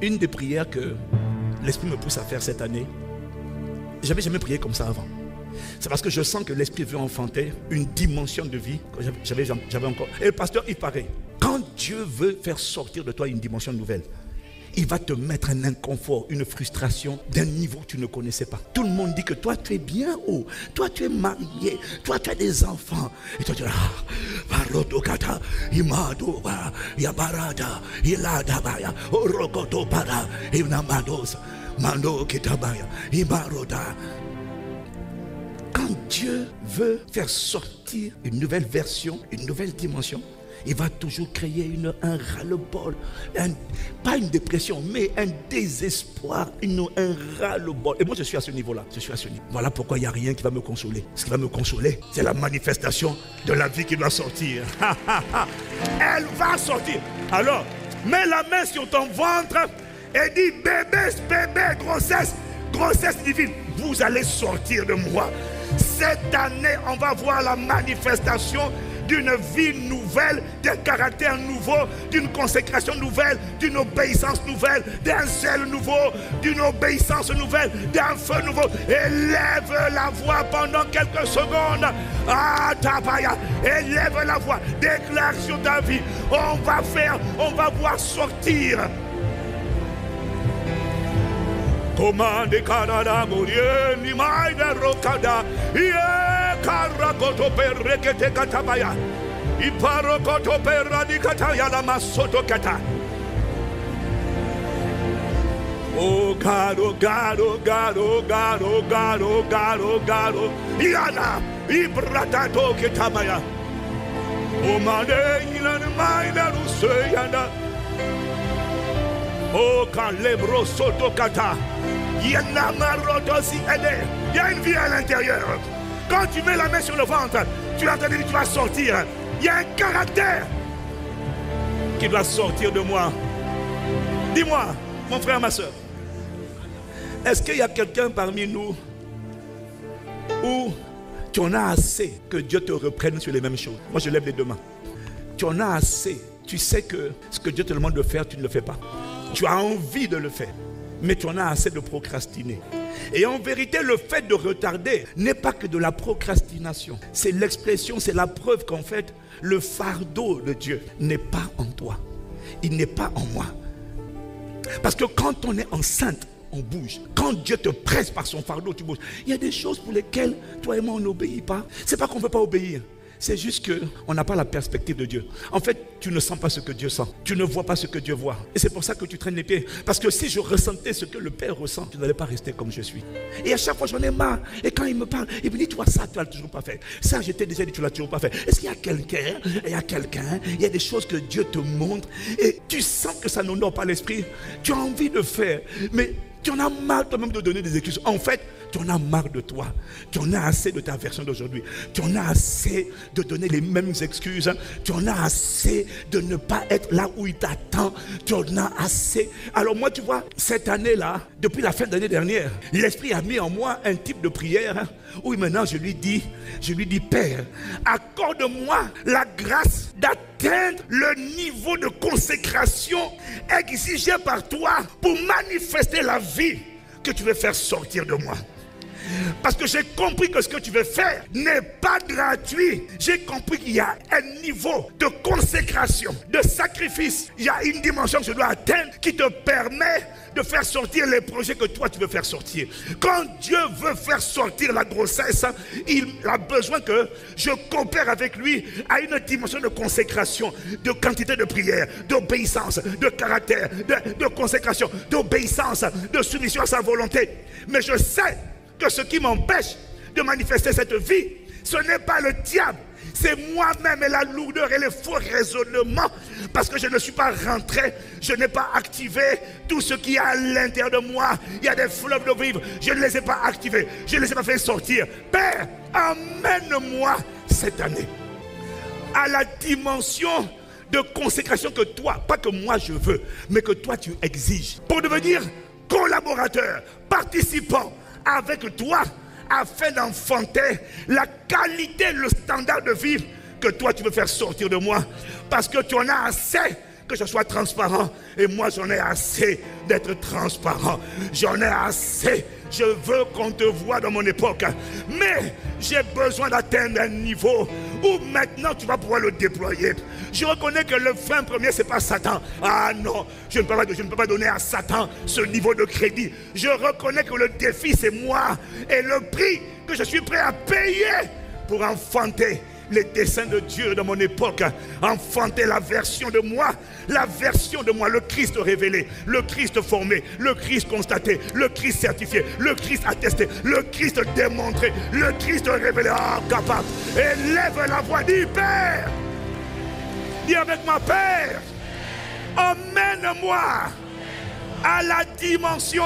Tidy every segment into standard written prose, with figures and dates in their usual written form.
Une des prières que l'Esprit me pousse à faire cette année, j'avais jamais prié comme ça avant. C'est parce que je sens que l'Esprit veut enfanter une dimension de vie que j'avais encore. Et le pasteur, il paraît, quand Dieu veut faire sortir de toi une dimension nouvelle, il va te mettre un inconfort, une frustration d'un niveau que tu ne connaissais pas. Tout le monde dit que toi tu es bien haut, toi tu es marié, toi tu as des enfants. Et toi tu dis, quand Dieu veut faire sortir une nouvelle version, une nouvelle dimension, il va toujours créer un ras-le-bol, pas une dépression, mais un désespoir, un ras-le-bol. Et moi je suis à ce niveau-là, Voilà pourquoi il n'y a rien qui va me consoler. Ce qui va me consoler, c'est la manifestation de la vie qui doit sortir. Elle va sortir. Alors, mets la main sur ton ventre et dis, bébé, grossesse divine, vous allez sortir de moi. Cette année, on va voir la manifestation d'une vie nouvelle, d'un caractère nouveau, d'une consécration nouvelle, d'une obéissance nouvelle, d'un zèle nouveau, d'une obéissance nouvelle, d'un feu nouveau. Élève la voix pendant quelques secondes. Ah, Tabaya, élève la voix, déclare sur ta vie. On va voir sortir. Commande Canada, Mourie, Nimaïda Rokada, Karakoto Perekete Katabaya, Iparokoto Peradikataya la Masotokata. Oh God, oh God, oh God, oh God, oh God, oh God, oh God, oh Yana, Ibratato Ketamaya. Oh Mane, Ilan Maida Ruseyana. Oh, quand les bros sotokata, il y a une vie à l'intérieur. Quand tu mets la main sur le ventre, tu as entendu que tu vas sortir. Il y a un caractère qui doit sortir de moi. Dis-moi, mon frère, ma soeur, est-ce qu'il y a quelqu'un parmi nous où tu en as assez que Dieu te reprenne sur les mêmes choses? Moi, je lève les deux mains. Tu en as assez. Tu sais que ce que Dieu te demande de faire, tu ne le fais pas. Tu as envie de le faire, mais tu en as assez de procrastiner. Et en vérité, le fait de retarder n'est pas que de la procrastination. C'est l'expression, c'est la preuve qu'en fait, le fardeau de Dieu n'est pas en toi. Il n'est pas en moi. Parce que quand on est enceinte, on bouge. Quand Dieu te presse par son fardeau, tu bouges. Il y a des choses pour lesquelles toi et moi, on n'obéit pas. C'est pas qu'on ne veut pas obéir. C'est juste qu'on n'a pas la perspective de Dieu. En fait, tu ne sens pas ce que Dieu sent. Tu ne vois pas ce que Dieu voit. Et c'est pour ça que tu traînes les pieds. Parce que si je ressentais ce que le Père ressent, je n'allais pas rester comme je suis. Et à chaque fois, j'en ai marre. Et quand il me parle, il me dit, tu vois ça, tu ne l'as toujours pas fait. Ça, je t'ai déjà dit, tu ne l'as toujours pas fait. Est-ce qu'il y a quelqu'un? Il y a des choses que Dieu te montre. Et tu sens que ça n'honore pas l'esprit. Tu as envie de faire. Mais tu en as marre toi-même de donner des excuses. En fait, tu en as marre de toi. Tu en as assez de ta version d'aujourd'hui. Tu en as assez de donner les mêmes excuses. Tu en as assez de ne pas être là où il t'attend. Tu en as assez. Alors moi, tu vois, cette année-là, depuis la fin de l'année dernière, l'Esprit a mis en moi un type de prière où maintenant je lui dis, Père, accorde-moi la grâce d'atteindre le niveau de consécration exigé par toi pour manifester la vie que tu veux faire sortir de moi. Parce que j'ai compris que ce que tu veux faire n'est pas gratuit. J'ai compris qu'il y a un niveau de consécration, de sacrifice. Il y a une dimension que je dois atteindre qui te permet de faire sortir les projets que toi tu veux faire sortir. Quand Dieu veut faire sortir la grossesse, il a besoin que je coopère avec lui à une dimension de consécration, de quantité de prière, d'obéissance, de caractère, de consécration, d'obéissance, de soumission à sa volonté. Mais je sais que ce qui m'empêche de manifester cette vie, ce n'est pas le diable, c'est moi-même et la lourdeur et les faux raisonnements, parce que je ne suis pas rentré, je n'ai pas activé tout ce qui est à l'intérieur de moi. Il y a des fleuves de vivre, je ne les ai pas activés, je ne les ai pas fait sortir. Père, emmène-moi cette année à la dimension de consécration que toi, pas que moi je veux, mais que toi tu exiges, pour devenir collaborateur, participant avec toi, afin d'enfanter la qualité, le standard de vie que toi tu veux faire sortir de moi. Parce que tu en as assez que je sois transparent. Et moi, j'en ai assez d'être transparent. J'en ai assez. Je veux qu'on te voie dans mon époque. Mais j'ai besoin d'atteindre un niveau où maintenant tu vas pouvoir le déployer. Je reconnais que le frein premier, ce n'est pas Satan. Ah non, je ne peux pas donner à Satan ce niveau de crédit. Je reconnais que le défi, c'est moi. Et le prix que je suis prêt à payer pour enfanter les desseins de Dieu dans mon époque, enfanter la version de moi, le Christ révélé, le Christ formé, le Christ constaté, le Christ certifié, le Christ attesté, le Christ démontré, le Christ révélé, capable. Élève la voix, dis Père, dis avec moi, Père, emmène-moi à la dimension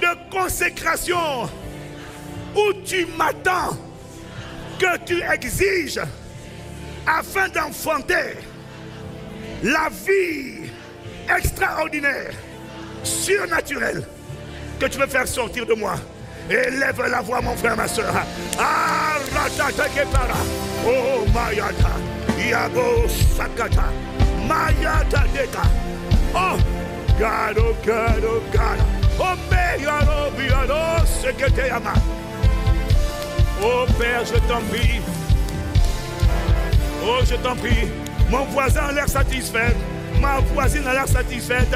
de consécration où tu m'attends, que tu exiges afin d'enfanter la vie extraordinaire, surnaturelle que tu veux faire sortir de moi. Élève la voix, mon frère, ma soeur. Oh Mayata, Yabo Sakata, Mayata Deka. Oh God, oh God, oh God. Oh Meyaro Biado Seketeyama. Oh Père, je t'en prie. Oh, je t'en prie. Mon voisin a l'air satisfait. Ma voisine a l'air satisfaite.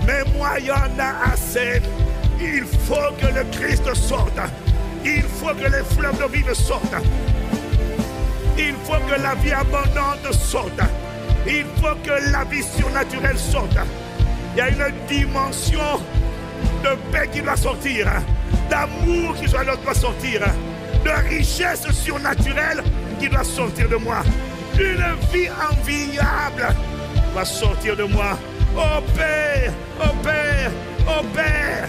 Mais moi, il y en a assez. Il faut que le Christ sorte. Il faut que les fleuves de vie sortent. Il faut que la vie abondante sorte. Il faut que la vie surnaturelle sorte. Il y a une dimension de paix qui doit sortir. D'amour qui doit sortir. De richesse surnaturelle qui doit sortir de moi. Une vie enviable va sortir de moi. Oh Père, oh Père, oh Père.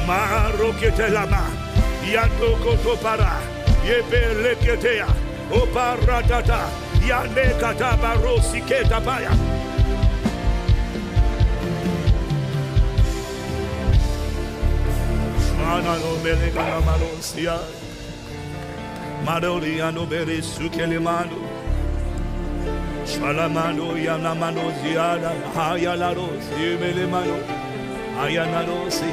Marokete lama, yatoko para, yebeleketea, o paratata, yanekata barosiketa paya. Manano melegana malosia, Madoriano bere sukelemando, Shalamando yanamano ziada, hayalaros, yemelemano, ayanarosia.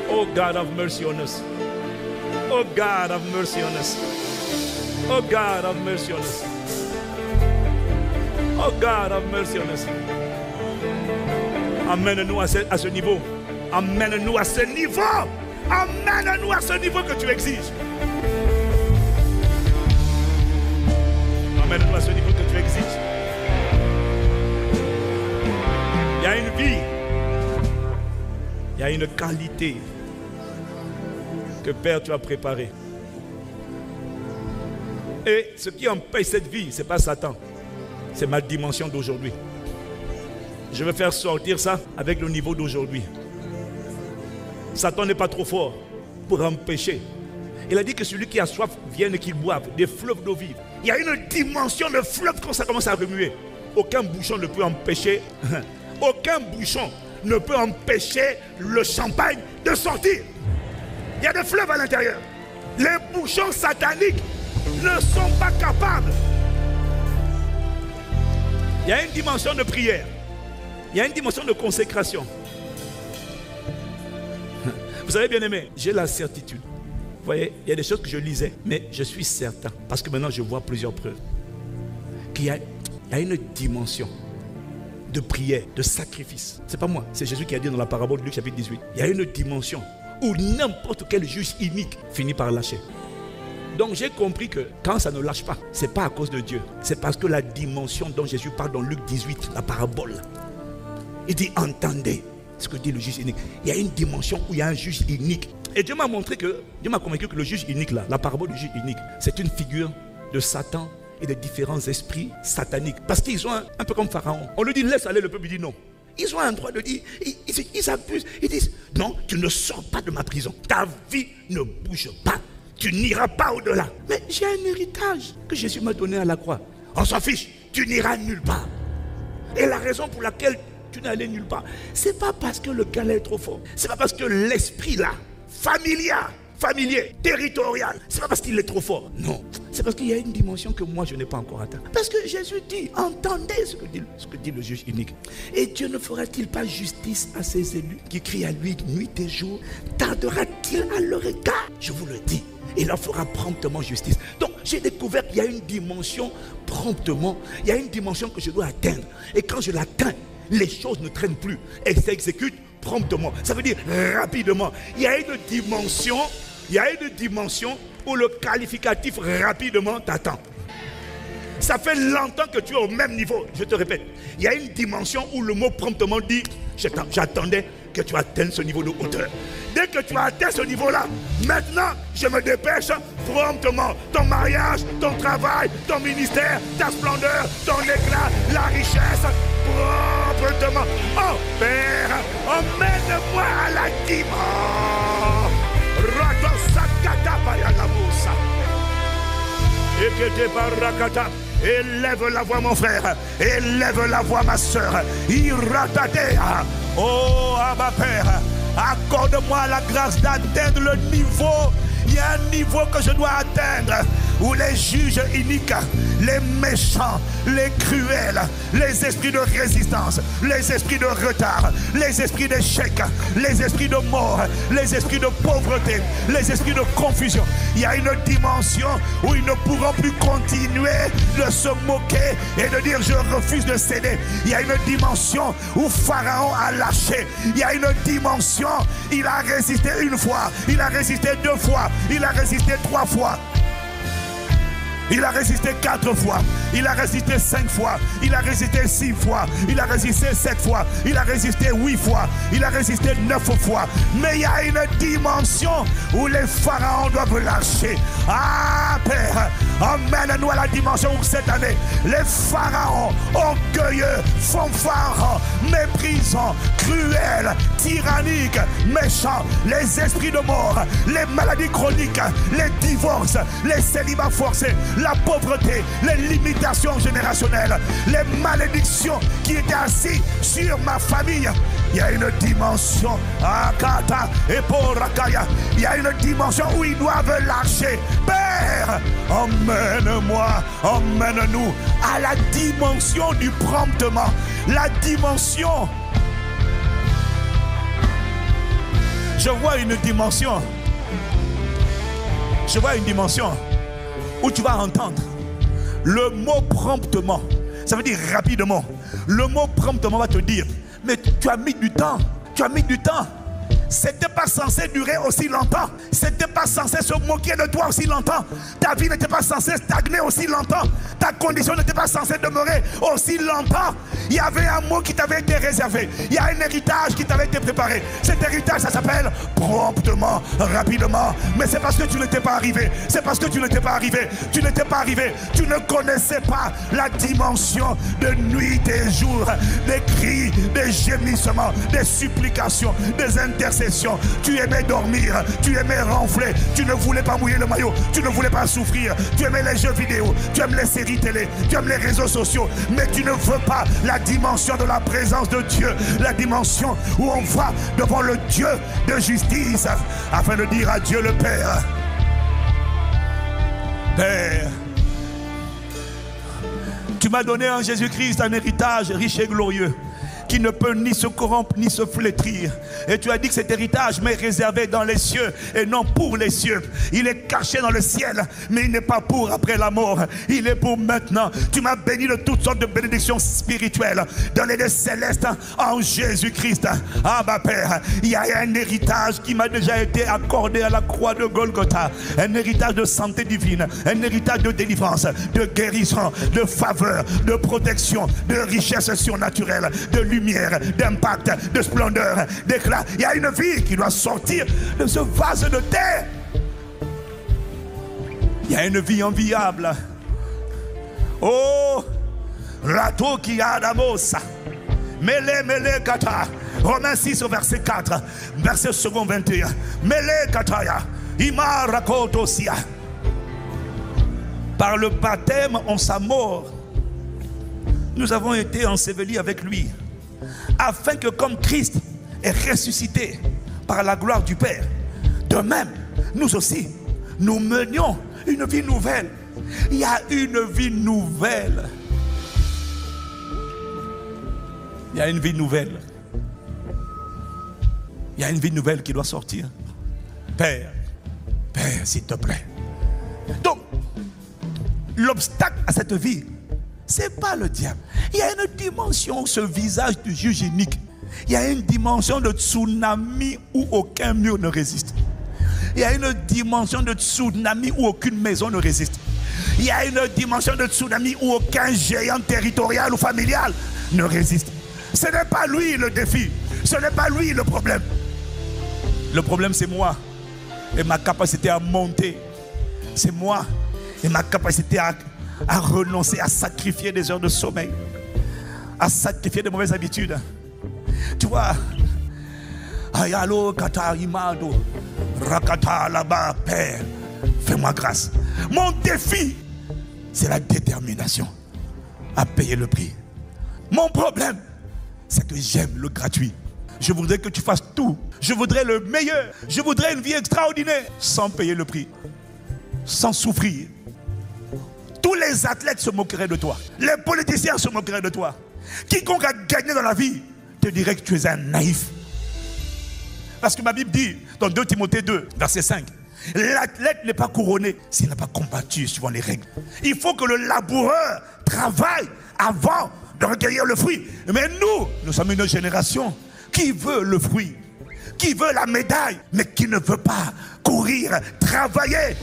Oh God, have mercy on us. Oh God, have mercy on us. Oh God, have mercy on us. Oh God, have mercy on us. Amène-nous à ce niveau. Amène-nous à ce niveau. Amène-nous à ce niveau que tu exiges. Amène-nous à ce niveau que tu exiges. Il y a une vie. Il y a une qualité que Père tu as préparée. Et ce qui empêche cette vie, ce n'est pas Satan. C'est ma dimension d'aujourd'hui. Je vais faire sortir ça avec le niveau d'aujourd'hui. Satan n'est pas trop fort pour empêcher. Il a dit que celui qui a soif vienne et qu'il boive des fleuves d'eau vive. Il y a une dimension de fleuve quand ça commence à remuer. Aucun bouchon ne peut empêcher. Aucun bouchon ne peut empêcher le champagne de sortir. Il y a des fleuves à l'intérieur. Les bouchons sataniques ne sont pas capables. Il y a une dimension de prière. Il y a une dimension de consécration. Vous savez, bien aimé, j'ai la certitude. Vous voyez, il y a des choses que je lisais, mais je suis certain, parce que maintenant je vois plusieurs preuves, qu'il y a une dimension de prière, de sacrifice. C'est pas moi, c'est Jésus qui a dit dans la parabole de Luc chapitre 18. Il y a une dimension où n'importe quel juge inique finit par lâcher. Donc j'ai compris que quand ça ne lâche pas, c'est pas à cause de Dieu. C'est parce que la dimension dont Jésus parle dans Luc 18, la parabole, il dit entendez ce que dit le juge unique. Il y a une dimension où il y a un juge unique. Et Dieu m'a montré que, Dieu m'a convaincu que le juge unique là, la parabole du juge unique, c'est une figure de Satan et des différents esprits sataniques. Parce qu'ils ont un peu comme Pharaon. On lui dit laisse aller, le peuple dit non. Ils ont un droit de dire, ils abusent. Ils disent non, tu ne sors pas de ma prison. Ta vie ne bouge pas. Tu n'iras pas au-delà. Mais j'ai un héritage que Jésus m'a donné à la croix. On s'en fiche, tu n'iras nulle part. Et la raison pour laquelle tu n'es allé nulle part, c'est pas parce que le gars est trop fort. C'est pas parce que l'esprit là, familier, territorial, c'est pas parce qu'il est trop fort. Non, C'est parce qu'il y a une dimension que moi je n'ai pas encore atteinte. Parce que Jésus dit, entendez ce que dit le juge unique. Et Dieu ne fera-t-il pas justice à ses élus qui crient à lui nuit et jour? Tardera-t-il à leur égard? Je vous le dis, il leur fera promptement justice. Donc j'ai découvert qu'il y a une dimension promptement, il y a une dimension que je dois atteindre. Et quand je l'atteins, les choses ne traînent plus. Elles s'exécutent promptement. Ça veut dire rapidement. Il y a une dimension où le qualificatif rapidement t'attend. Ça fait longtemps que tu es au même niveau. Je te répète, il y a une dimension où le mot promptement dit j'attendais que tu atteignes ce niveau de hauteur. Dès que tu as atteint ce niveau-là, maintenant je me dépêche promptement. Ton mariage, ton travail, ton ministère, ta splendeur, ton éclat, la richesse, promptement. Oh Père, emmène-moi à la dimanche. Élève la voix mon frère, élève la voix ma soeur. Oh Abba Père, accorde-moi la grâce d'atteindre le niveau. Il y a un niveau que je dois atteindre où les juges iniques, les méchants, les cruels, les esprits de résistance, les esprits de retard, les esprits d'échec, les esprits de mort, les esprits de pauvreté, les esprits de confusion. Il y a une dimension où ils ne pourront plus continuer de se moquer et de dire je refuse de céder. Il y a une dimension où Pharaon a lâché. Il y a une dimension, il a résisté une fois, il a résisté 2 fois, il a résisté 3 fois. Il a résisté 4 fois, il a résisté 5 fois, il a résisté 6 fois, il a résisté 7 fois, il a résisté 8 fois, il a résisté 9 fois. Mais il y a une dimension où les pharaons doivent lâcher. Ah Père, emmène-nous à la dimension où cette année, les pharaons orgueilleux, fanfarons, méprisants, cruels, tyranniques, méchants, les esprits de mort, les maladies chroniques, les divorces, les célibats forcés, la pauvreté, les limitations générationnelles, les malédictions qui étaient assises sur ma famille. Il y a une dimension, Akata et Porakaya, il y a une dimension où ils doivent lâcher. Père, emmène-moi, emmène-nous à la dimension du promptement, la dimension. Je vois une dimension où tu vas entendre le mot promptement. Ça veut dire rapidement. Le mot promptement va te dire, mais tu as mis du temps. Tu as mis du temps. C'était pas censé durer aussi longtemps. C'était pas censé se moquer de toi aussi longtemps. Ta vie n'était pas censée stagner aussi longtemps. Ta condition n'était pas censée demeurer aussi longtemps. Il y avait un mot qui t'avait été réservé. Il y a un héritage qui t'avait été préparé. Cet héritage, ça s'appelle promptement, rapidement. Mais c'est parce que tu n'étais pas arrivé. C'est parce que tu n'étais pas arrivé. Tu n'étais pas arrivé. Tu ne connaissais pas la dimension de nuit et jour. Des cris, des gémissements, des supplications, des intercessions. Tu aimais dormir, tu aimais ronfler, tu ne voulais pas mouiller le maillot, tu ne voulais pas souffrir, tu aimais les jeux vidéo, tu aimes les séries télé, tu aimes les réseaux sociaux, mais tu ne veux pas la dimension de la présence de Dieu, la dimension où on va devant le Dieu de justice afin de dire à Dieu le Père, Père, tu m'as donné en Jésus-Christ un héritage riche et glorieux qui ne peut ni se corrompre ni se flétrir. Et tu as dit que cet héritage m'est réservé dans les cieux et non pour les cieux. Il est caché dans le ciel, mais il n'est pas pour après la mort. Il est pour maintenant. Tu m'as béni de toutes sortes de bénédictions spirituelles dans les lieux célestes en Jésus-Christ. Ah ma Père, il y a un héritage qui m'a déjà été accordé à la croix de Golgotha. Un héritage de santé divine, un héritage de délivrance, de guérison, de faveur, de protection, de richesse surnaturelle, de lumière, d'impact, de splendeur, d'éclat. Il y a une vie qui doit sortir de ce vase de terre. Il y a une vie enviable. Oh, rato qui a d'amosa. Mele kata. Romains 6 au verset 4, verset second 21. Mele kataya. Ima rakotosia. Par le baptême en sa mort, nous avons été ensevelis avec lui, afin que comme Christ est ressuscité par la gloire du Père, de même, nous aussi, nous menions une vie nouvelle Il y a une vie nouvelle. Il y a une vie nouvelle. Il y a une vie nouvelle qui doit sortir. Père, s'il te plaît. Donc, l'obstacle à cette vie, ce n'est pas le diable. Il y a une dimension, ce visage du juge unique. Il y a une dimension de tsunami où aucun mur ne résiste. Il y a une dimension de tsunami où aucune maison ne résiste. Il y a une dimension de tsunami où aucun géant territorial ou familial ne résiste. Ce n'est pas lui le défi. Ce n'est pas lui le problème. Le problème, c'est moi et ma capacité à monter. C'est moi et ma capacité à renoncer, à sacrifier des heures de sommeil, à sacrifier des mauvaises habitudes. Tu vois, Ayalo kata imado, rakata là-bas, Père, fais-moi grâce. Mon défi, c'est la détermination à payer le prix. Mon problème, c'est que j'aime le gratuit. Je voudrais que tu fasses tout. Je voudrais le meilleur. Je voudrais une vie extraordinaire sans payer le prix, sans souffrir. Tous les athlètes se moqueraient de toi. Les politiciens se moqueraient de toi. Quiconque a gagné dans la vie te dirait que tu es un naïf. Parce que ma Bible dit, dans 2 Timothée 2, verset 5, l'athlète n'est pas couronné s'il n'a pas combattu suivant les règles. Il faut que le laboureur travaille avant de recueillir le fruit. Mais nous sommes une génération qui veut le fruit, qui veut la médaille, mais qui ne veut pas courir, travailler.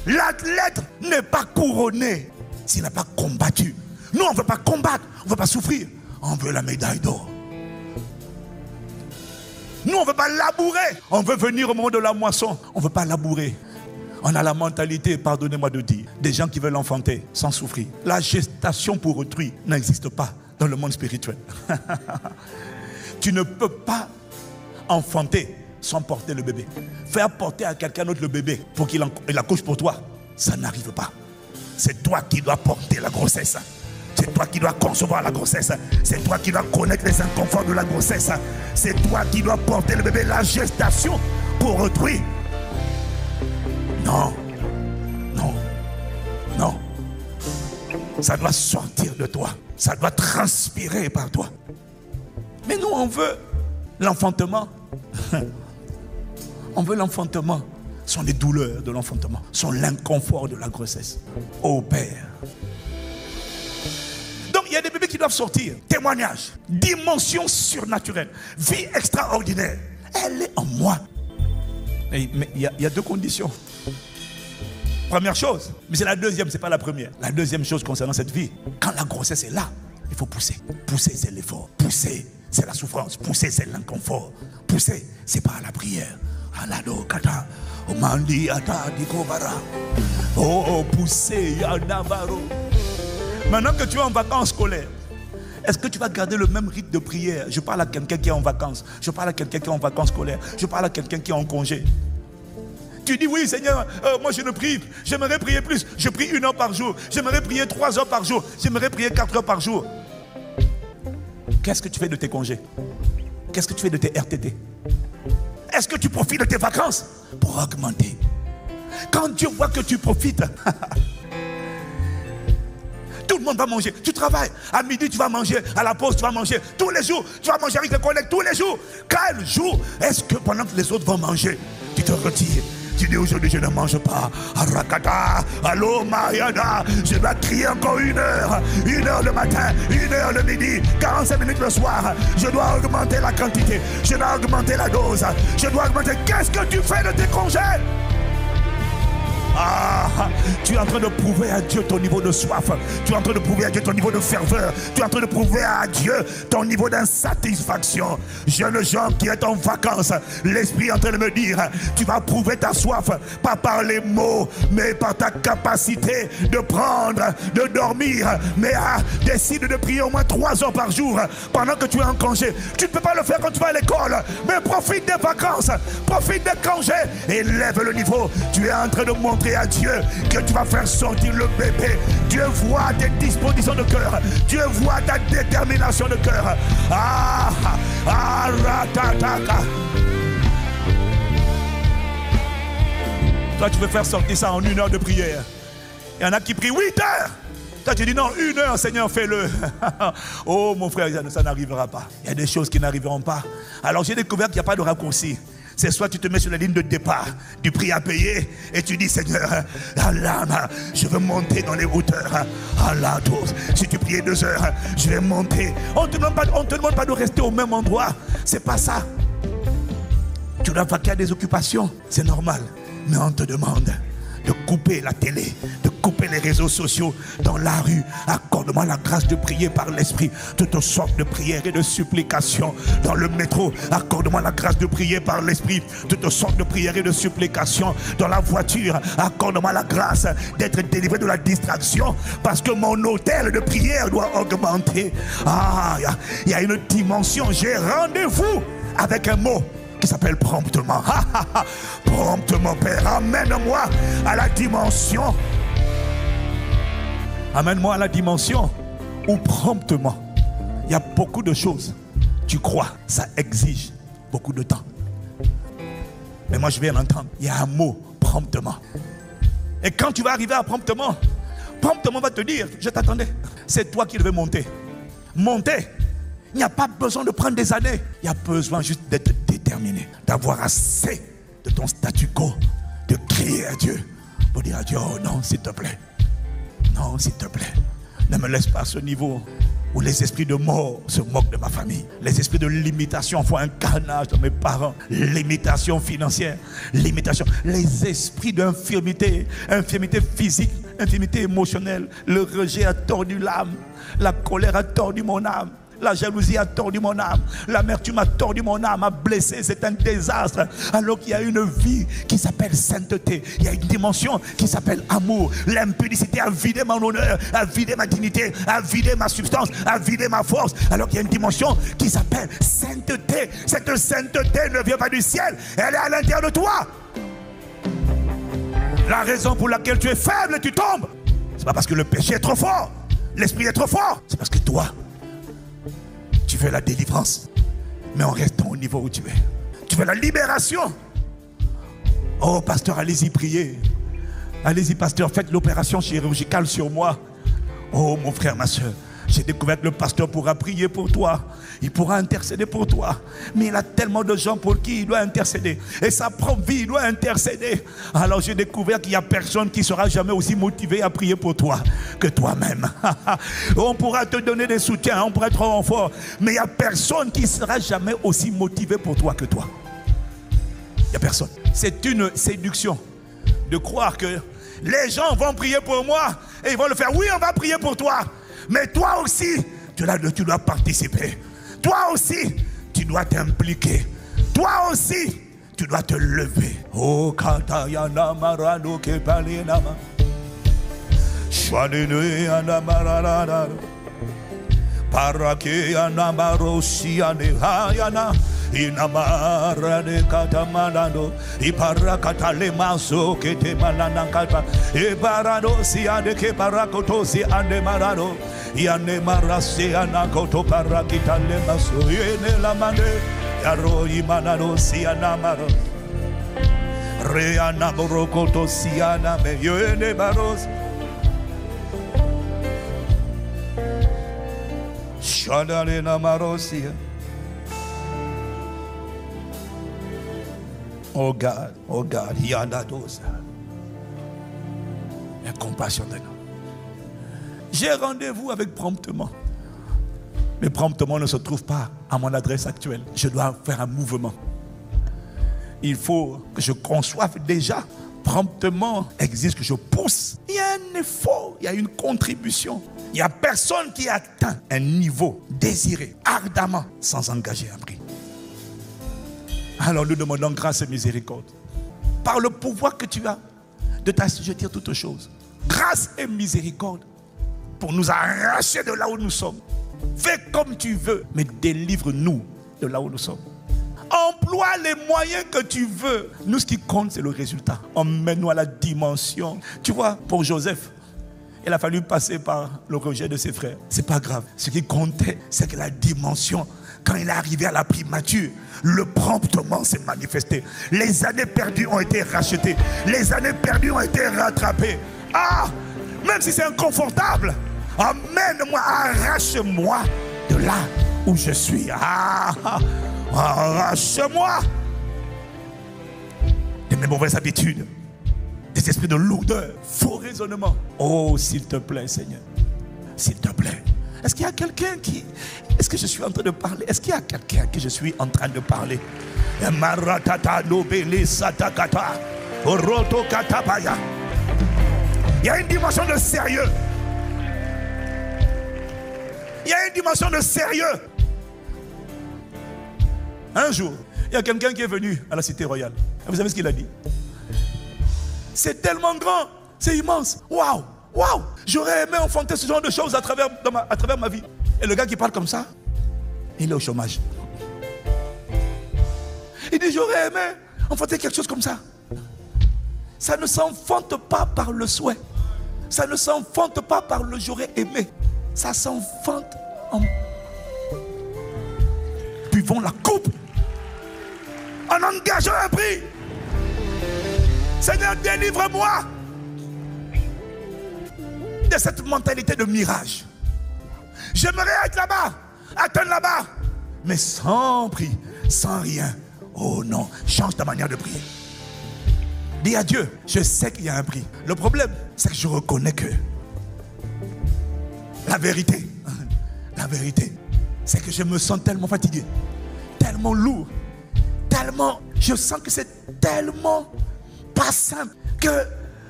L'athlète n'est pas couronné s'il n'a pas combattu. Nous, on ne veut pas combattre, on ne veut pas souffrir. On veut la médaille d'or. Nous, on ne veut pas labourer. On veut venir au moment de la moisson. On ne veut pas labourer. On a la mentalité, pardonnez-moi de dire, des gens qui veulent enfanter sans souffrir. La gestation pour autrui n'existe pas dans le monde spirituel. Tu ne peux pas enfanter sans porter le bébé. Faire porter à quelqu'un d'autre le bébé pour qu'il accouche pour toi, ça n'arrive pas. C'est toi qui dois porter la grossesse. C'est toi qui dois concevoir la grossesse. C'est toi qui dois connaître les inconforts de la grossesse. C'est toi qui dois porter le bébé. La gestation pour autrui. Non. Non. Non. Ça doit sortir de toi. Ça doit transpirer par toi. Mais nous, on veut l'enfantement. On veut l'enfantement. Ce sont les douleurs de l'enfantement. Ce sont l'inconfort de la grossesse. Ô Père. Donc, il y a des bébés qui doivent sortir. Témoignage. Dimension surnaturelle. Vie extraordinaire. Elle est en moi. Mais il y a deux conditions. Première chose, mais c'est la deuxième, c'est pas la première. La deuxième chose concernant cette vie, quand la grossesse est là, il faut pousser. Pousser, c'est l'effort. Pousser, c'est la souffrance. Pousser, c'est l'inconfort. Pousser, c'est pas la prière. Alado kata, omandi ata dikobara. Oh, pousser, yanavaro. Maintenant que tu es en vacances scolaires, est-ce que tu vas garder le même rythme de prière? Je parle à quelqu'un qui est en vacances. Je parle à quelqu'un qui est en vacances scolaires. Je parle à quelqu'un qui est en congé. Tu dis oui Seigneur, moi je ne prie, j'aimerais prier plus. Je prie 1 heure par jour, j'aimerais prier 3 heures par jour, j'aimerais prier 4 heures par jour. Qu'est-ce que tu fais de tes congés? Qu'est-ce que tu fais de tes RTT? Est-ce que tu profites de tes vacances pour augmenter? Quand Dieu voit que tu profites, tout le monde va manger. Tu travailles, à midi tu vas manger, à la pause tu vas manger, tous les jours tu vas manger avec les collègues, tous les jours. Quel jour est-ce que pendant que les autres vont manger, tu te retires? Tu dis aujourd'hui je ne mange pas. Arakata, allo Mariada, je dois crier encore 1 heure. 1 heure le matin, 1 heure le midi, 45 minutes le soir. Je dois augmenter la quantité, je dois augmenter la dose. Je dois augmenter. Qu'est-ce que tu fais de tes congés? Tu es en train de prouver à Dieu ton niveau de soif. Tu es en train de prouver à Dieu ton niveau de ferveur. Tu es en train de prouver à Dieu ton niveau d'insatisfaction. Jeune gens qui est en vacances, l'esprit est en train de me dire, tu vas prouver ta soif, pas par les mots, mais par ta capacité de prendre, de dormir. Mais décide de prier au moins 3 heures par jour pendant que tu es en congé. Tu ne peux pas le faire quand tu vas à l'école, mais profite des vacances, profite des congés et lève le niveau. Tu es en train de montrer à Dieu que tu vas faire sortir le bébé. Dieu voit tes dispositions de cœur. Dieu voit ta détermination de cœur. Ratataka. Toi, tu veux faire sortir ça en 1 heure de prière. Il y en a qui prient 8 heures. Toi, tu dis non, 1 heure, Seigneur, fais-le. Oh, mon frère, ça n'arrivera pas. Il y a des choses qui n'arriveront pas. Alors, j'ai découvert qu'il n'y a pas de raccourci. C'est soit tu te mets sur la ligne de départ du prix à payer et tu dis Seigneur, Allah, je veux monter dans les hauteurs. Allah, si tu priais 2 heures, je vais monter. On ne te demande pas de rester au même endroit. C'est pas ça. Tu dois vaquer à des occupations, c'est normal. Mais on te demande de couper la télé, de couper les réseaux sociaux dans la rue. Accorde-moi la grâce de prier par l'esprit toutes sortes de prières et de supplications. Dans le métro, accorde-moi la grâce de prier par l'esprit toutes sortes de prières et de supplications. Dans la voiture, accorde-moi la grâce d'être délivré de la distraction, parce que mon hôtel de prière doit augmenter. Ah, il y a une dimension. J'ai rendez-vous avec un mot qui s'appelle promptement. Promptement, Père, amène-moi à la dimension. Amène-moi à la dimension où promptement. Il y a beaucoup de choses. Tu crois, ça exige beaucoup de temps. Mais moi je viens d'entendre, il y a un mot, promptement. Et quand tu vas arriver à promptement, promptement va te dire, je t'attendais. C'est toi qui devais monter. Monter. Il n'y a pas besoin de prendre des années. Il y a besoin juste d'être déterminé, d'avoir assez de ton statu quo, de crier à Dieu, pour dire à Dieu, oh non, s'il te plaît. Non, s'il te plaît. Ne me laisse pas à ce niveau où les esprits de mort se moquent de ma famille. Les esprits de limitation font un carnage de mes parents. Limitation financière, limitation. Les esprits d'infirmité, infirmité physique, infirmité émotionnelle. Le rejet a tordu l'âme. La colère a tordu mon âme. La jalousie a tordu mon âme. L'amertume a tordu mon âme, a blessé. C'est un désastre. Alors qu'il y a une vie qui s'appelle sainteté. Il y a une dimension qui s'appelle amour. L'impudicité a vidé mon honneur, a vidé ma dignité, a vidé ma substance, a vidé ma force. Alors qu'il y a une dimension qui s'appelle sainteté. Cette sainteté ne vient pas du ciel. Elle est à l'intérieur de toi. La raison pour laquelle tu es faible et tu tombes, c'est pas parce que le péché est trop fort, l'esprit est trop fort. C'est parce que toi, tu veux la délivrance, mais en restant au niveau où tu es. Tu veux la libération. Oh, pasteur, allez-y prier. Allez-y, pasteur, faites l'opération chirurgicale sur moi. Oh, mon frère, ma soeur, j'ai découvert que le pasteur pourra prier pour toi. Il pourra intercéder pour toi. Mais il a tellement de gens pour qui il doit intercéder. Et sa propre vie, il doit intercéder. Alors j'ai découvert qu'il n'y a personne qui sera jamais aussi motivé à prier pour toi que toi-même. On pourra te donner des soutiens, on pourra être en fort. Mais il n'y a personne qui sera jamais aussi motivé pour toi que toi. Il n'y a personne. C'est une séduction de croire que les gens vont prier pour moi et ils vont le faire. Oui, on va prier pour toi. Mais toi aussi, tu dois participer. Toi aussi, tu dois t'impliquer. Toi aussi, tu dois te lever. Oh, Katayana Marano Kepalinama. Shwadene Anamarana. Parake Anamarosi Anehayana. Inamara de katamanando, iparakata le maso que te malanakata, ibarado si ande que parakoto si ande marado, yane marase anakoto parakita le maso, yene la mande, yaro imanado si anamaro, reanamorokoto si aname, yene baros, shadale namarosia. Oh God, il y en a d'autres. Aie compassion de nous. J'ai rendez-vous avec promptement. Mais promptement ne se trouve pas à mon adresse actuelle. Je dois faire un mouvement. Il faut que je conçoive déjà. Promptement existe que je pousse. Il y a un effort, il y a une contribution. Il n'y a personne qui atteint un niveau désiré ardemment sans engager un prix. Alors nous demandons grâce et miséricorde. Par le pouvoir que tu as de t'assujettir toutes choses. Grâce et miséricorde pour nous arracher de là où nous sommes. Fais comme tu veux, mais délivre-nous de là où nous sommes. Emploie les moyens que tu veux. Nous, ce qui compte, c'est le résultat. Emmène-nous à la dimension. Tu vois, pour Joseph, il a fallu passer par le rejet de ses frères. C'est pas grave. Ce qui comptait, c'est que la dimension, quand il est arrivé à la primature, le promptement s'est manifesté. Les années perdues ont été rachetées. Les années perdues ont été rattrapées. Ah! Même si c'est inconfortable, emmène-moi, arrache-moi de là où je suis. Arrache-moi de mes mauvaises habitudes, des esprits de lourdeur, faux raisonnement. Oh, s'il te plaît, Seigneur, s'il te plaît. Est-ce qu'il y a quelqu'un qui... Est-ce que je suis en train de parler? Est-ce qu'il y a quelqu'un que je suis en train de parler? Il y a une dimension de sérieux. Il y a une dimension de sérieux. Un jour, il y a quelqu'un qui est venu à la Cité Royale. Vous savez ce qu'il a dit? C'est tellement grand, c'est immense. Waouh, waouh. J'aurais aimé enfanter ce genre de choses à travers ma vie. Et le gars qui parle comme ça, il est au chômage. Il dit, j'aurais aimé enfanter quelque chose comme ça. Ça ne s'enfante pas par le souhait. Ça ne s'enfante pas par le j'aurais aimé. Ça s'enfante en buvant la coupe, en engageant un prix. Seigneur, délivre-moi de cette mentalité de mirage. J'aimerais être là-bas, atteindre là-bas, mais sans prix, sans rien. Oh non, change ta manière de prier. Dis à Dieu, je sais qu'il y a un prix. Le problème, c'est que je reconnais que la vérité, c'est que je me sens tellement fatigué, tellement lourd, tellement, je sens que c'est tellement pas simple que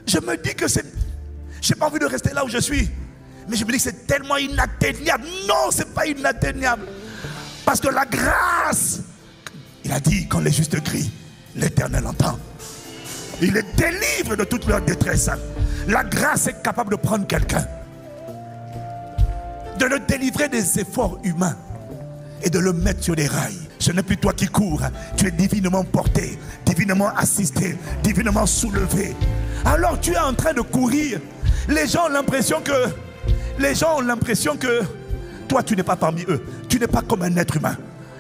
je me dis que c'est, j'ai pas envie de rester là où je suis, mais je me dis que c'est tellement inatteignable. Non, c'est pas inatteignable, parce que la grâce, il a dit, quand les justes crient, l'Éternel entend. Il les délivre de toute leur détresse. La grâce est capable de prendre quelqu'un, de le délivrer des efforts humains et de le mettre sur les rails. Ce n'est plus toi qui cours, tu es divinement porté, divinement assisté, divinement soulevé. Alors tu es en train de courir. Les gens ont l'impression que toi tu n'es pas parmi eux. Tu n'es pas comme un être humain.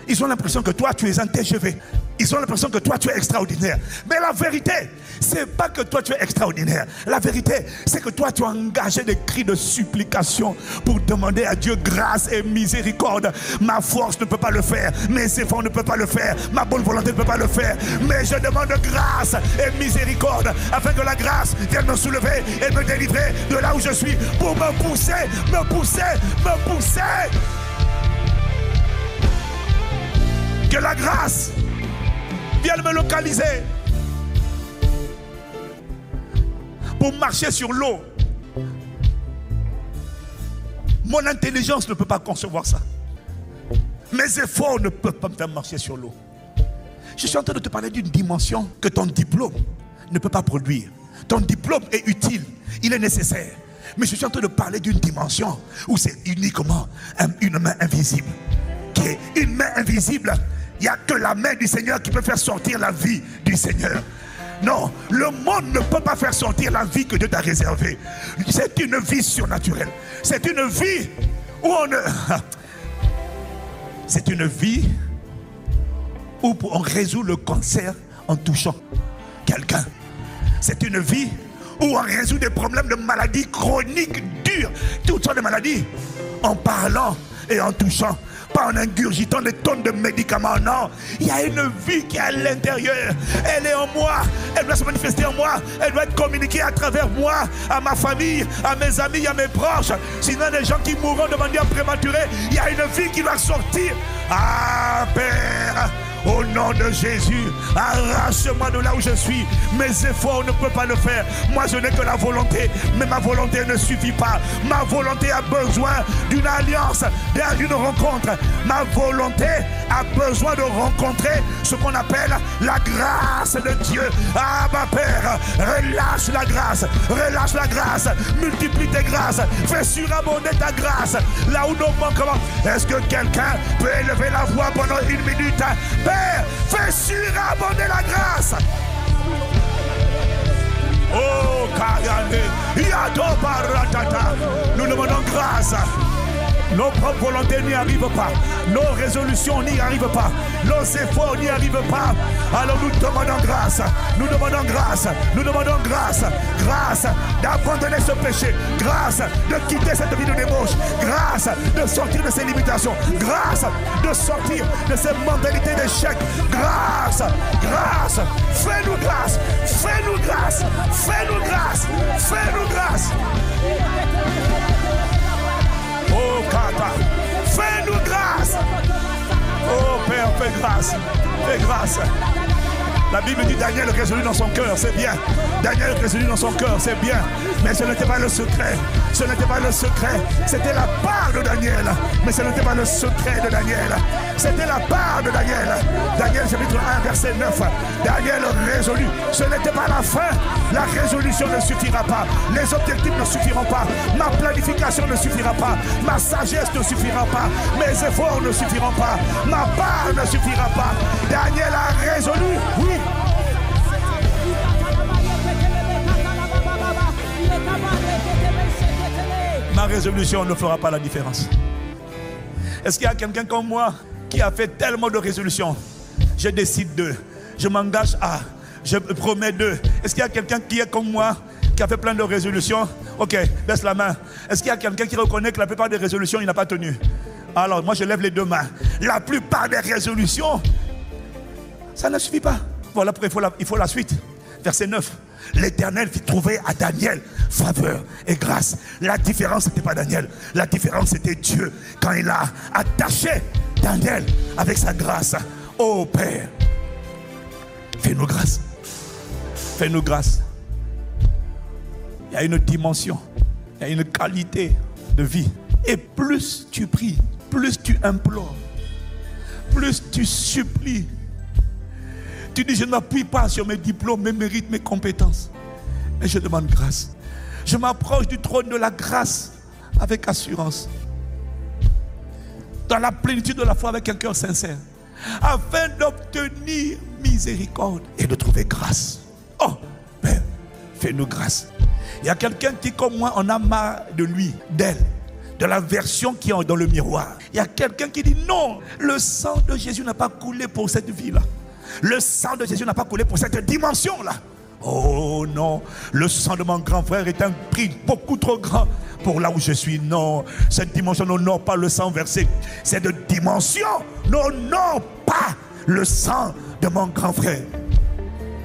Ils ont l'impression que toi tu es un TGV. Ils ont l'impression que toi tu es extraordinaire. Mais la vérité, c'est pas que toi tu es extraordinaire. La vérité, c'est que toi tu as engagé des cris de supplication pour demander à Dieu grâce et miséricorde. Ma force ne peut pas le faire, mes efforts ne peuvent pas le faire, ma bonne volonté ne peut pas le faire. Mais je demande grâce et miséricorde afin que la grâce vienne me soulever et me délivrer de là où je suis pour me pousser. Que la grâce vienne me localiser pour marcher sur l'eau. Mon intelligence ne peut pas concevoir ça. Mes efforts ne peuvent pas me faire marcher sur l'eau. Je suis en train de te parler d'une dimension que ton diplôme ne peut pas produire. Ton diplôme est utile, il est nécessaire. Mais je suis en train de parler d'une dimension où c'est uniquement une main invisible. Qui est une main invisible. Il n'y a que la main du Seigneur qui peut faire sortir la vie du Seigneur. Non, le monde ne peut pas faire sortir la vie que Dieu t'a réservée. C'est une vie surnaturelle. C'est une vie où c'est une vie où on résout le cancer en touchant quelqu'un. C'est une vie où on résout des problèmes de maladies chroniques, dures, toutes sortes de maladies, en parlant et en touchant. Pas en ingurgitant des tonnes de médicaments, non. Il y a une vie qui est à l'intérieur. Elle est en moi. Elle doit se manifester en moi. Elle doit être communiquée à travers moi, à ma famille, à mes amis, à mes proches. Sinon, les gens qui mourront de manière prématurée, il y a une vie qui doit sortir. Ah, Père, au nom de Jésus, arrache-moi de là où je suis. Mes efforts ne peuvent pas le faire. Moi, je n'ai que la volonté, mais ma volonté ne suffit pas. Ma volonté a besoin d'une alliance, d'une rencontre. Ma volonté a besoin de rencontrer ce qu'on appelle la grâce de Dieu. Ah, ma Père, relâche la grâce, multiplie tes grâces, fais surabonder ta grâce. Là où nos manquements, est-ce que quelqu'un peut élever la voix pendant 1 minute? Père, fais surabonder la grâce. Oh, Kayane, Yado Baratata. Nous demandons grâce. Nos propres volontés n'y arrivent pas. Nos résolutions n'y arrivent pas. Nos efforts n'y arrivent pas. Alors nous demandons grâce. Nous demandons grâce. Nous demandons grâce. Grâce d'abandonner ce péché. Grâce de quitter cette vie de débauche. Grâce de sortir de ces limitations. Grâce de sortir de ces mentalités d'échec. Grâce. Grâce. Fais-nous grâce. Fais-nous grâce. Fais-nous grâce. Fais-nous grâce. Oh, Kata, fais-nous grâce. Oh, Père, fais grâce. Fais grâce. La Bible dit Daniel résolu dans son cœur, c'est bien. Daniel résolu dans son cœur, c'est bien. Mais ce n'était pas le secret. Ce n'était pas le secret. C'était la part de Daniel. Mais ce n'était pas le secret de Daniel. C'était la part de Daniel. Daniel chapitre 1, verset 9. Daniel résolu. Ce n'était pas la fin. La résolution ne suffira pas. Les objectifs ne suffiront pas. Ma planification ne suffira pas. Ma sagesse ne suffira pas. Mes efforts ne suffiront pas. Ma part ne suffira pas. Daniel a résolu. Oui. Ma résolution ne fera pas la différence. Est-ce qu'il y a quelqu'un comme moi qui a fait tellement de résolutions? Je décide de, je m'engage à, je promets de. Est-ce qu'il y a quelqu'un qui est comme moi qui a fait plein de résolutions? Ok, baisse la main. Est-ce qu'il y a quelqu'un qui reconnaît que la plupart des résolutions il n'a pas tenu? Alors moi je lève les deux mains. La plupart des résolutions, ça ne suffit pas. Voilà pourquoi il faut la suite. Verset 9. L'Éternel fit trouver à Daniel faveur et grâce. La différence, ce n'était pas Daniel. La différence, c'était Dieu. Quand il a attaché Daniel avec sa grâce. Oh Père, fais-nous grâce. Fais-nous grâce. Il y a une dimension, il y a une qualité de vie. Et plus tu pries, plus tu implores, plus tu supplies. Tu dis, je ne m'appuie pas sur mes diplômes, mes mérites, mes compétences. Mais je demande grâce. Je m'approche du trône de la grâce avec assurance. Dans la plénitude de la foi avec un cœur sincère. Afin d'obtenir miséricorde et de trouver grâce. Oh, Père, fais-nous grâce. Il y a quelqu'un qui, comme moi, en a marre de lui, d'elle. De la version qui est dans le miroir. Il y a quelqu'un qui dit, non, le sang de Jésus n'a pas coulé pour cette vie-là. Le sang de Jésus n'a pas coulé pour cette dimension-là. Oh non, le sang de mon grand frère est un prix beaucoup trop grand pour là où je suis. Non, cette dimension n'honore pas le sang versé. Cette dimension n'honore pas le sang de mon grand frère.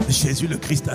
Jésus le Christ.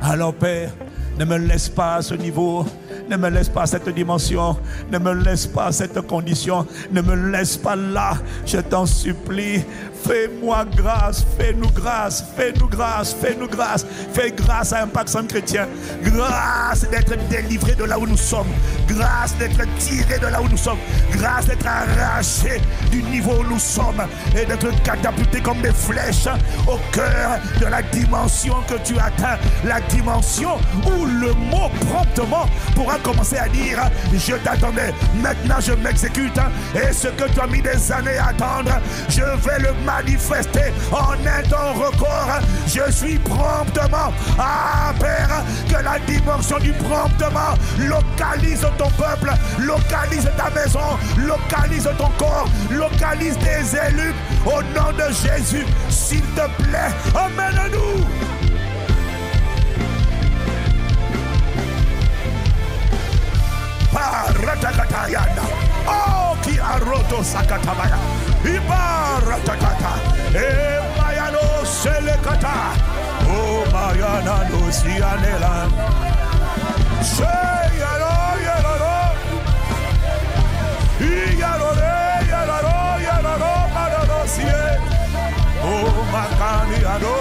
Alors Père, ne me laisse pas à ce niveau. Ne me laisse pas à cette dimension. Ne me laisse pas à cette condition. Ne me laisse pas là. Je t'en supplie. Fais-moi grâce, fais-nous grâce, fais-nous grâce, fais-nous grâce. Fais grâce à Impact Centre Chrétien. Grâce d'être délivré de là où nous sommes. Grâce d'être tiré de là où nous sommes. Grâce d'être arraché du niveau où nous sommes. Et d'être catapulté comme des flèches au cœur de la dimension que tu atteins. La dimension où le mot promptement pourra commencer à dire, je t'attendais, maintenant je m'exécute. Et ce que tu as mis des années à attendre, je vais le manifester en un temps record. Je suis promptement. Ah Père, que la dimension du promptement localise ton peuple, localise ta maison, localise ton corps, localise tes élus. Au nom de Jésus, s'il te plaît, emmène-nous. Oh, qui a roto sakatabaya. Ibaratakata. E mayano selekata. Oh, mayana no sianela. Sheyaro yararo. Yarore yararo yararo mararo sie. Oh, makani ado.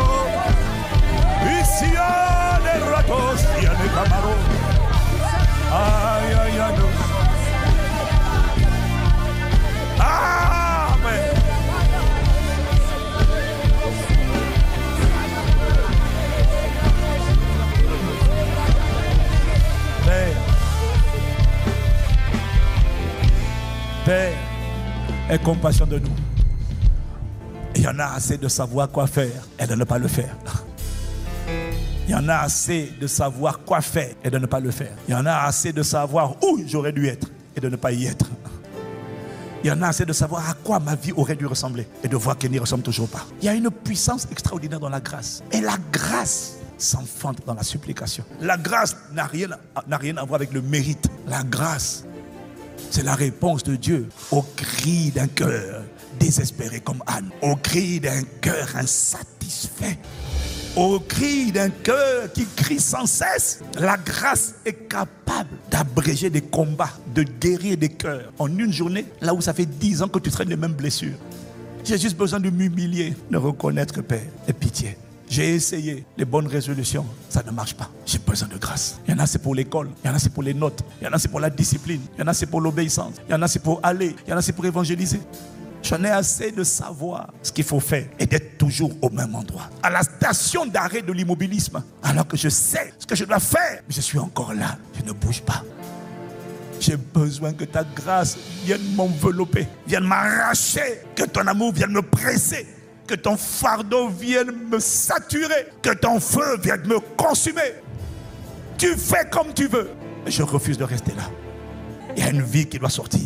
Isia de ratos siane camaro. Ay, ay, ay, no. Amen. Père, aie compassion de nous. Il y en a assez de savoir quoi faire et de ne pas le faire. Il y en a assez de savoir quoi faire et de ne pas le faire. Il y en a assez de savoir où j'aurais dû être et de ne pas y être. Il y en a assez de savoir à quoi ma vie aurait dû ressembler et de voir qu'elle n'y ressemble toujours pas. Il y a une puissance extraordinaire dans la grâce. Et la grâce s'enfante dans la supplication. La grâce n'a rien à voir avec le mérite. La grâce, c'est la réponse de Dieu au cri d'un cœur désespéré comme Anne, au cri d'un cœur insatisfait, au cri d'un cœur qui crie sans cesse. La grâce est capable d'abréger des combats, de guérir des cœurs en une journée, là où ça fait 10 ans que tu traînes les mêmes blessures. J'ai juste besoin de m'humilier, de reconnaître, Père, et pitié. J'ai essayé les bonnes résolutions, ça ne marche pas. J'ai besoin de grâce. Il y en a c'est pour l'école, il y en a c'est pour les notes, il y en a c'est pour la discipline, il y en a c'est pour l'obéissance, il y en a c'est pour aller, il y en a c'est pour évangéliser. J'en ai assez de savoir ce qu'il faut faire et d'être toujours au même endroit, à la station d'arrêt de l'immobilisme, alors que je sais ce que je dois faire, mais je suis encore là, je ne bouge pas. J'ai besoin que ta grâce vienne m'envelopper, vienne m'arracher, que ton amour vienne me presser, que ton fardeau vienne me saturer, que ton feu vienne me consumer. Tu fais comme tu veux. Je refuse de rester là. Il y a une vie qui doit sortir.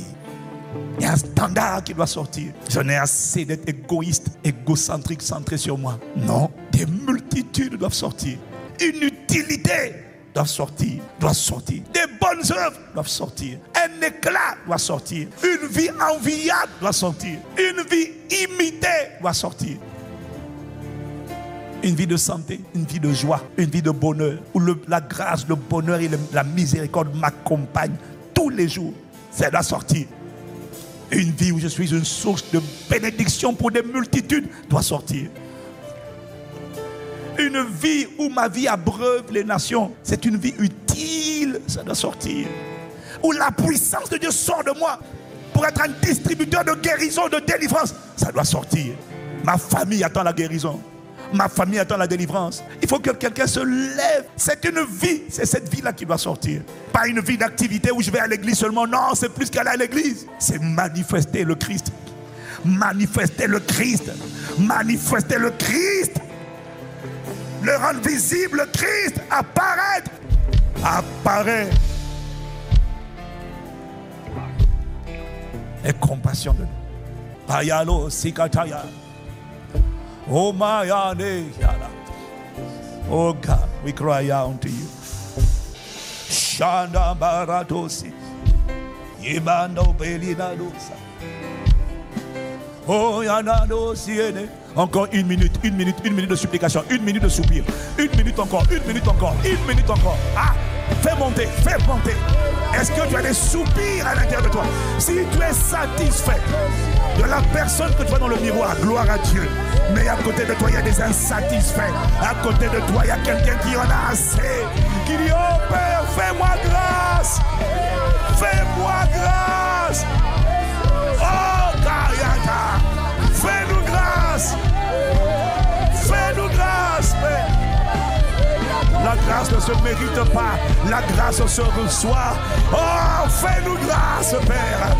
Il y a un standard qui doit sortir. J'en ai assez d'être égoïste, égocentrique, centré sur moi. Non, des multitudes doivent sortir. Une utilité doit sortir. Des bonnes œuvres doivent sortir. Un éclat doit sortir. Une vie enviable doit sortir. Une vie imitée doit sortir. Une vie de santé, une vie de joie, une vie de bonheur, où la grâce, le bonheur et la miséricorde m'accompagnent tous les jours. Ça doit sortir. Une vie où je suis une source de bénédiction pour des multitudes doit sortir. Une vie où ma vie abreuve les nations, c'est une vie utile, ça doit sortir. Où la puissance de Dieu sort de moi pour être un distributeur de guérison, de délivrance, ça doit sortir. Ma famille attend la guérison. Ma famille attend la délivrance. Il faut que quelqu'un se lève. C'est une vie, c'est cette vie-là qui doit sortir. Pas une vie d'activité où je vais à l'église seulement. Non, c'est plus qu'aller à l'église. C'est manifester le Christ. Manifester le Christ. Manifester le Christ. Le rendre visible, le Christ. Apparaître. Apparaître. Et compassion de nous. Payalo sikataya. Oh my God, oh God, we cry out to you. Shanda baratosi, yibando belina dosa. Oh yanado siene. Encore une minute de supplication, une minute de soupir, une minute encore. Ah, fais monter. Est-ce que tu as des soupirs à l'intérieur de toi? Si tu es satisfait de la personne que tu vois dans le miroir, gloire à Dieu. Mais à côté de toi, il y a des insatisfaits. À côté de toi, il y a quelqu'un qui en a assez. Qui dit, oh Père, fais-moi grâce. Fais-moi grâce. Oh, Kayata. Fais-nous grâce. Fais-nous grâce, Père. La grâce ne se mérite pas. La grâce se reçoit. Oh, fais-nous grâce, Père.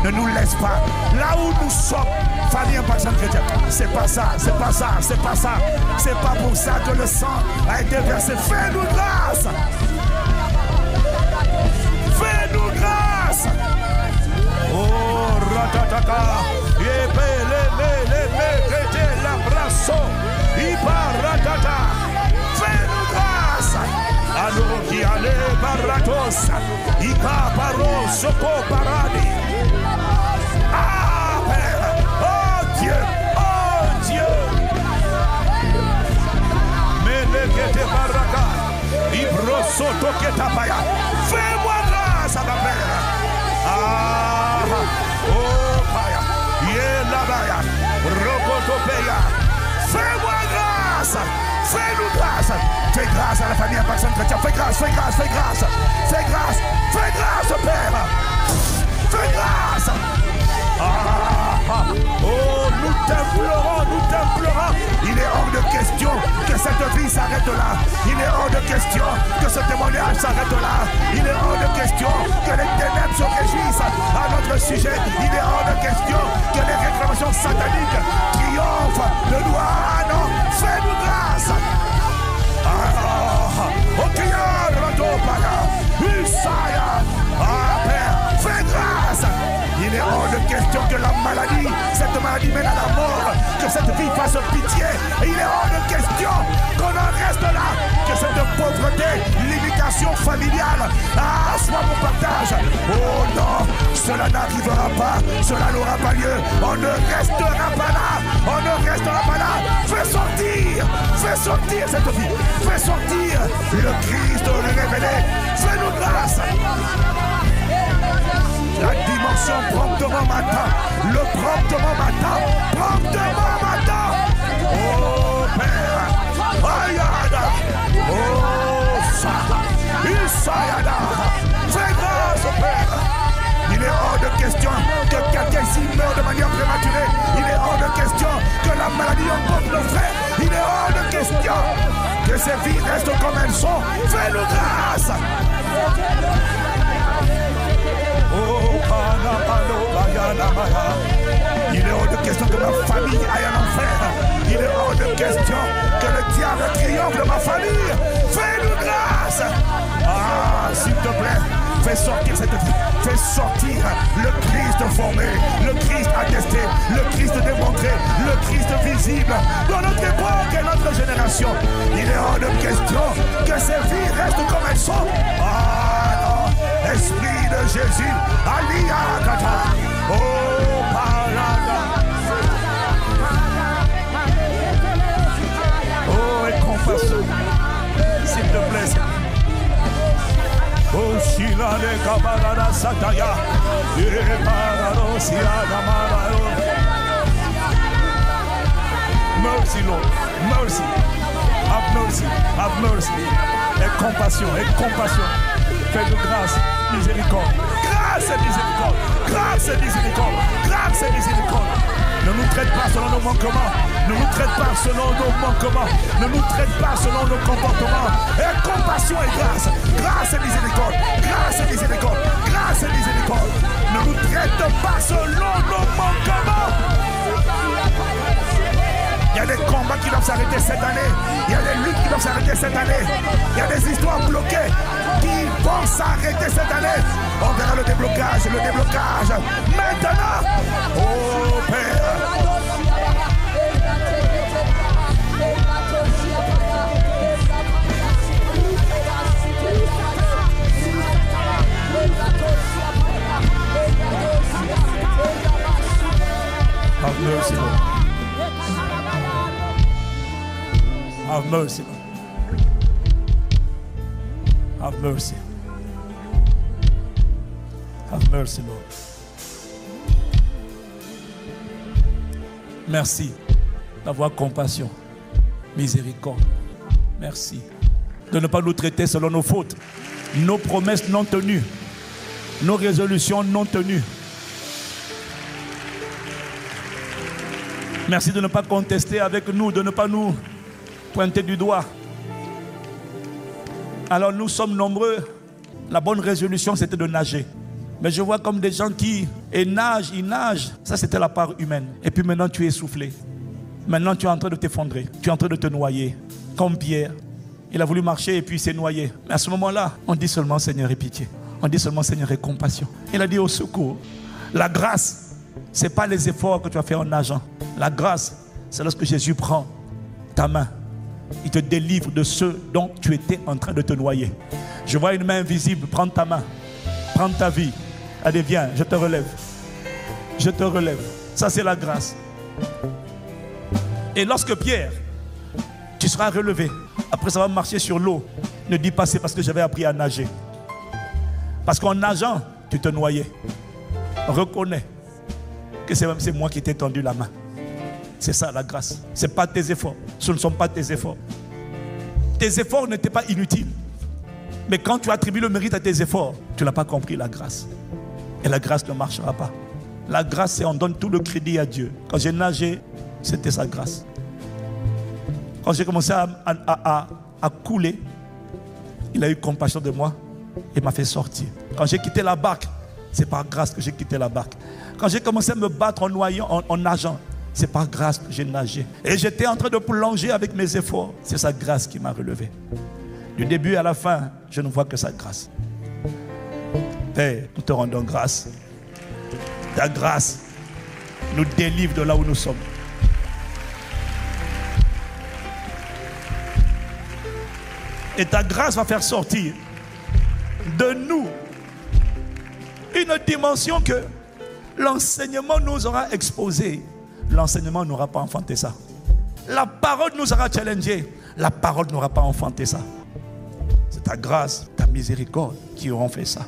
Ne nous laisse pas là où nous sommes. Famille impatiente chrétienne, c'est pas ça. C'est pas pour ça que le sang a été versé. Fais-nous grâce. Fais-nous grâce. Oh, ratatata. Fais-nous grâce. Alors qui allait baratos. Ika paro soko paradi. Ah, Père. Oh Dieu. Melekete baraka. Ibroso toketapaya. Fais-moi grâce à ma Père. Ah, oh Paya. Yelabaya. Rokotopeya. Fais-moi grâce. Fais-nous grâce. Fais grâce à la famille impatiente chrétienne. Fais grâce, Père. Fais grâce. Oh, nous t'implorons. Il est hors de question que cette vie s'arrête là. Il est hors de question que ce témoignage s'arrête là. Il est hors de question que les ténèbres se réjouissent à notre sujet. Il est hors de question que les réclamations sataniques triomphent de nous. Ah non, fais-nous grâce. Père, fais grâce. Il est hors de question question que la maladie, cette maladie mène à la mort, que cette vie fasse pitié. Et il est hors de question qu'on en reste là, que cette pauvreté, limitation familiale, soit mon partage. Oh non, cela n'arrivera pas, cela n'aura pas lieu. On ne restera pas là, on ne restera pas là. Fais sortir cette vie, fais sortir le Christ révélé. Fais-nous grâce. La dimension promptement m'attend, le promptement m'attend. Oh Père, Ayada, oh Sada, Isayada, fais grâce Père. Il est hors de question que quelqu'un ici meure de manière prématurée. Il est hors de question que la maladie emporte nos frères. Il est hors de question que ces vies restent comme elles sont. Fais-nous grâce. Il est hors de question que ma famille aille en enfer. Il est hors de question que le diable triomphe de ma famille. Fais-nous grâce. S'il te plaît, fais sortir cette vie. Fais sortir le Christ formé, le Christ attesté, le Christ démontré, le Christ visible dans notre époque et notre génération. Il est hors de question que ces vies restent comme elles sont. Non, Esprit de Jésus, Aliyah Kata, oh Parada, oh et compassion, s'il te plaît. Oh Shila de Kabarada Sataya, Parado Siada Marado. Mercy Lord, mercy, have mercy, have mercy. Et compassion, fais-nous grâce, miséricorde. Grâce et miséricorde, grâce et miséricorde, grâce et miséricorde. Ne nous traite pas selon nos manquements, ne nous traite pas selon nos manquements, ne nous traite pas selon nos comportements. Et compassion et grâce, grâce et miséricorde, grâce et miséricorde, grâce et miséricorde. Ne nous traite pas selon nos manquements. Il y a des combats qui doivent s'arrêter cette année. Il y a des luttes qui doivent s'arrêter cette année. Il y a des histoires bloquées qui vont s'arrêter cette année. On verra le déblocage maintenant. Oh Père. Have mercy, Lord. Have mercy. Have mercy. Have mercy, Lord. Merci d'avoir compassion, miséricorde. Merci de ne pas nous traiter selon nos fautes, nos promesses non tenues, nos résolutions non tenues. Merci de ne pas contester avec nous, de ne pas nous pointer du doigt. Alors nous sommes nombreux. La bonne résolution, c'était de nager. Mais je vois comme des gens qui ils nagent. Ça, c'était la part humaine. Et puis maintenant, tu es essoufflé. Maintenant, tu es en train de t'effondrer. Tu es en train de te noyer. Comme Pierre. Il a voulu marcher et puis il s'est noyé. Mais à ce moment-là, on dit seulement Seigneur, aie pitié. On dit seulement Seigneur, aie compassion. Il a dit au secours. La grâce, ce n'est pas les efforts que tu as fait en nageant. La grâce, c'est lorsque Jésus prend ta main. Il te délivre de ceux dont tu étais en train de te noyer. Je vois une main invisible prendre ta main, prendre ta vie. Allez, viens, je te relève. Je te relève. Ça, c'est la grâce. Et lorsque Pierre, tu seras relevé, après ça va marcher sur l'eau, ne dis pas c'est parce que j'avais appris à nager. Parce qu'en nageant, tu te noyais. Reconnais que c'est moi qui t'ai tendu la main. C'est ça la grâce. Ce n'est pas tes efforts. Ce ne sont pas tes efforts. Tes efforts n'étaient pas inutiles. Mais quand tu attribues le mérite à tes efforts, tu n'as pas compris la grâce. Et la grâce ne marchera pas. La grâce, c'est on donne tout le crédit à Dieu. Quand j'ai nagé, c'était sa grâce. Quand j'ai commencé à couler, il a eu compassion de moi et m'a fait sortir. Quand j'ai quitté la barque, c'est par grâce que j'ai quitté la barque. Quand j'ai commencé à me battre en noyant, en nageant, c'est par grâce que j'ai nagé. Et j'étais en train de plonger avec mes efforts. C'est sa grâce qui m'a relevé. Du début à la fin, je ne vois que sa grâce. Père, nous te rendons grâce. Ta grâce nous délivre de là où nous sommes. Et ta grâce va faire sortir de nous une dimension que l'enseignement nous aura exposé. L'enseignement n'aura pas enfanté ça. La parole nous aura challengé. La parole n'aura pas enfanté ça. C'est ta grâce, ta miséricorde qui auront fait ça.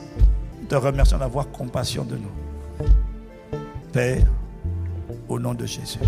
Nous te remercions d'avoir compassion de nous. Père, au nom de Jésus.